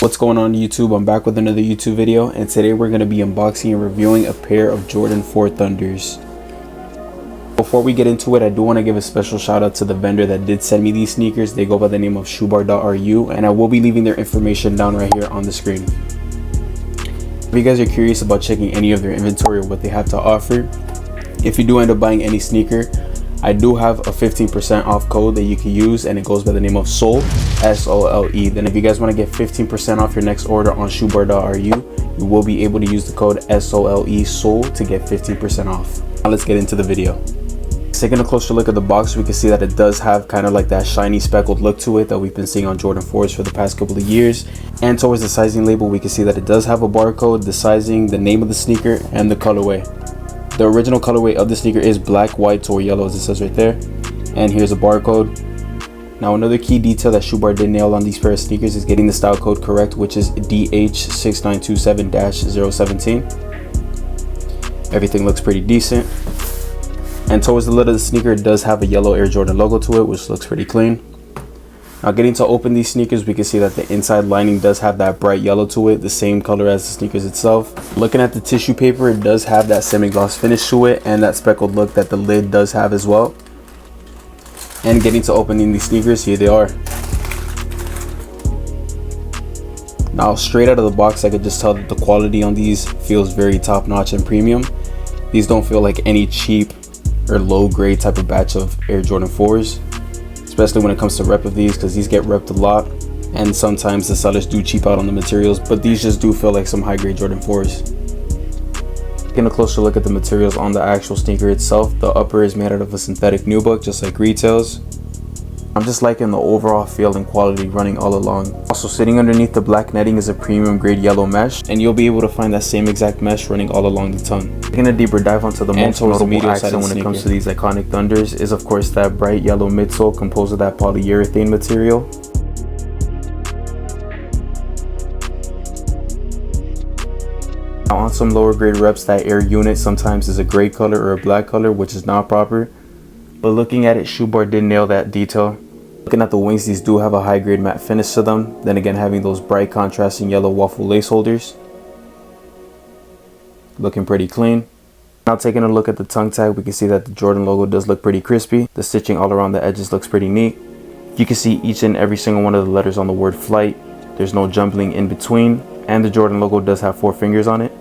What's going on YouTube? I'm back with another YouTube video, and today we're going to be unboxing and reviewing a pair of Jordan 4 Thunders. Before we get into it, I do want to give a special shout out to the vendor that did send me these sneakers. They go by the name of Prod.clvr, and I will be leaving their information down right here on the screen. If you guys are curious about checking any of their inventory or what they have to offer, if you do end up buying any sneaker, I do have a 15% off code that you can use, and it goes by the name of SOLE, S-O-L-E. Then if you guys want to get 15% off your next order on shoebar.ru, you will be able to use the code SOLE, SOLE, to get 15% off. Now let's get into the video. Taking a closer look at the box, we can see that it does have kind of like that shiny speckled look to it that we've been seeing on Jordan 4s for the past couple of years. And towards the sizing label, we can see that it does have a barcode, the sizing, the name of the sneaker, and the colorway. The original colorway of the sneaker is black, white, or yellow, as it says right there. And here's a barcode. Now, another key detail that Shoebar did nail on these pair of sneakers is getting the style code correct, which is DH6927-017. Everything looks pretty decent. And towards the lid of the sneaker, it does have a yellow Air Jordan logo to it, which looks pretty clean. Now, getting to open these sneakers, we can see that the inside lining does have that bright yellow to it, the same color as the sneakers itself. Looking at the tissue paper, it does have that semi-gloss finish to it and that speckled look that the lid does have as well. And getting to opening these sneakers, here they are. Now, straight out of the box, I could just tell that the quality on these feels very top-notch and premium. These don't feel like any cheap or low-grade type of batch of Air Jordan 4s. Especially when it comes to rep of these, because these get repped a lot and sometimes the sellers do cheap out on the materials, but these just do feel like some high-grade Jordan 4s. Taking a closer look at the materials on the actual sneaker itself, the upper is made out of a synthetic nubuck, just like retails. I'm just liking the overall feel and quality running all along. Also, sitting underneath the black netting is a premium grade yellow mesh, and you'll be able to find that same exact mesh running all along the tongue. Taking a deeper dive onto the most notable accent when it comes to these iconic Thunders is of course that bright yellow midsole composed of that polyurethane material. Now, on some lower grade reps, that Air unit sometimes is a gray color or a black color, which is not proper. But looking at it, Shoebar did nail that detail. Looking at the wings, these do have a high grade matte finish to them. Then again, having those bright contrasting yellow waffle lace holders. Looking pretty clean. Now, taking a look at the tongue tag, we can see that the Jordan logo does look pretty crispy. The stitching all around the edges looks pretty neat. You can see each and every single one of the letters on the word flight. There's no jumbling in between. And the Jordan logo does have 4 fingers on it.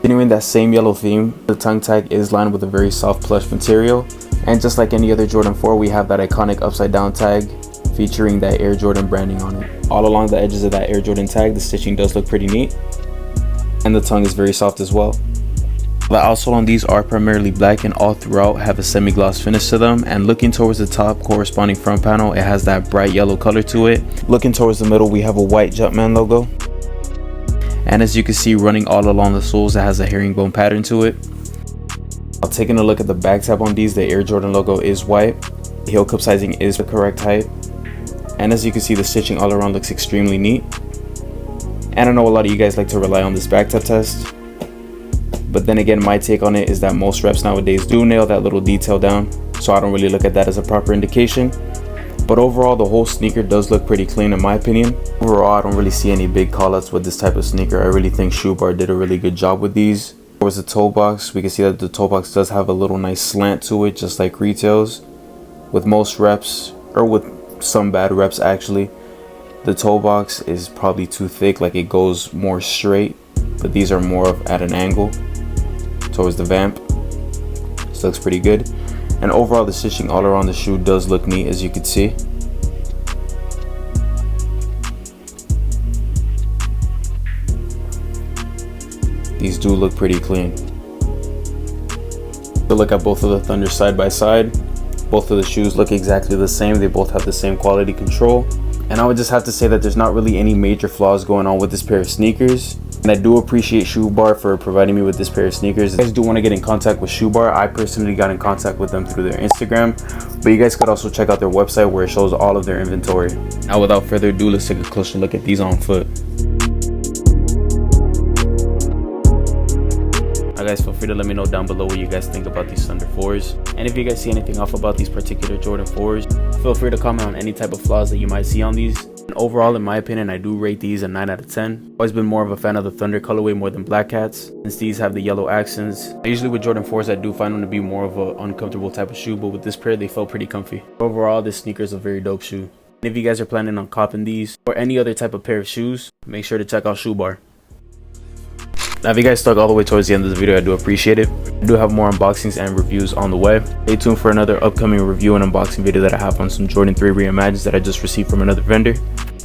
Continuing that same yellow theme, the tongue tag is lined with a very soft plush material, and just like any other Jordan 4, we have that iconic upside down tag featuring that Air Jordan branding on it. All along the edges of that Air Jordan tag, the stitching does look pretty neat, and the tongue is very soft as well. The outsole on these are primarily black and all throughout have a semi-gloss finish to them, and looking towards the top corresponding front panel, it has that bright yellow color to it. Looking towards the middle, we have a white Jumpman logo. And as you can see, running all along the soles, it has a herringbone pattern to it. Now, taking a look at the back tab on these, the Air Jordan logo is white. The heel cup sizing is the correct height. And as you can see, the stitching all around looks extremely neat. And I know a lot of you guys like to rely on this back tab test. But then again, my take on it is that most reps nowadays do nail that little detail down. So I don't really look at that as a proper indication. But overall, the whole sneaker does look pretty clean in my opinion. Overall, I don't really see any big callouts with this type of sneaker. I really think Shoebar did a really good job with these. Towards the toe box, we can see that the toe box does have a little nice slant to it, just like retails. With most reps, or with some bad reps actually, the toe box is probably too thick, like it goes more straight. But these are more of at an angle towards the vamp. This looks pretty good. And overall, the stitching all around the shoe does look neat, as you can see. These do look pretty clean. To look at both of the Thunders side by side, both of the shoes look exactly the same. They both have the same quality control. And I would just have to say that there's not really any major flaws going on with this pair of sneakers. And I do appreciate Shoebar for providing me with this pair of sneakers. If you guys do want to get in contact with Shoebar, I personally got in contact with them through their Instagram. But you guys could also check out their website where it shows all of their inventory. Now, without further ado, let's take a closer look at these on foot. Now guys, feel free to let me know down below what you guys think about these Thunder 4s. And if you guys see anything off about these particular Jordan 4s, feel free to comment on any type of flaws that you might see on these. And overall, in my opinion, I do rate these a 9 out of 10. Always been more of a fan of the Thunder colorway more than Black Cats, since these have the yellow accents. Usually with Jordan 4s, I do find them to be more of an uncomfortable type of shoe, but with this pair, they felt pretty comfy. Overall, this sneaker is a very dope shoe. And if you guys are planning on copping these or any other type of pair of shoes, make sure to check out Shoe Bar. Now, if you guys stuck all the way towards the end of the video, I do appreciate it. I do have more unboxings and reviews on the way. Stay tuned for another upcoming review and unboxing video that I have on some Jordan 3 reimagines that I just received from another vendor.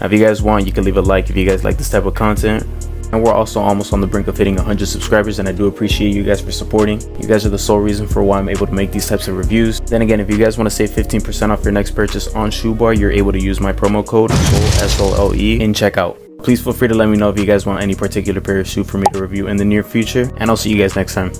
Now, if you guys want, you can leave a like if you guys like this type of content. And we're also almost on the brink of hitting 100 subscribers, and I do appreciate you guys for supporting. You guys are the sole reason for why I'm able to make these types of reviews. Then again, if you guys want to save 15% off your next purchase on Shoe Bar, you're able to use my promo code SOLE in checkout. Please feel free to let me know if you guys want any particular pair of shoe for me to review in the near future, and I'll see you guys next time.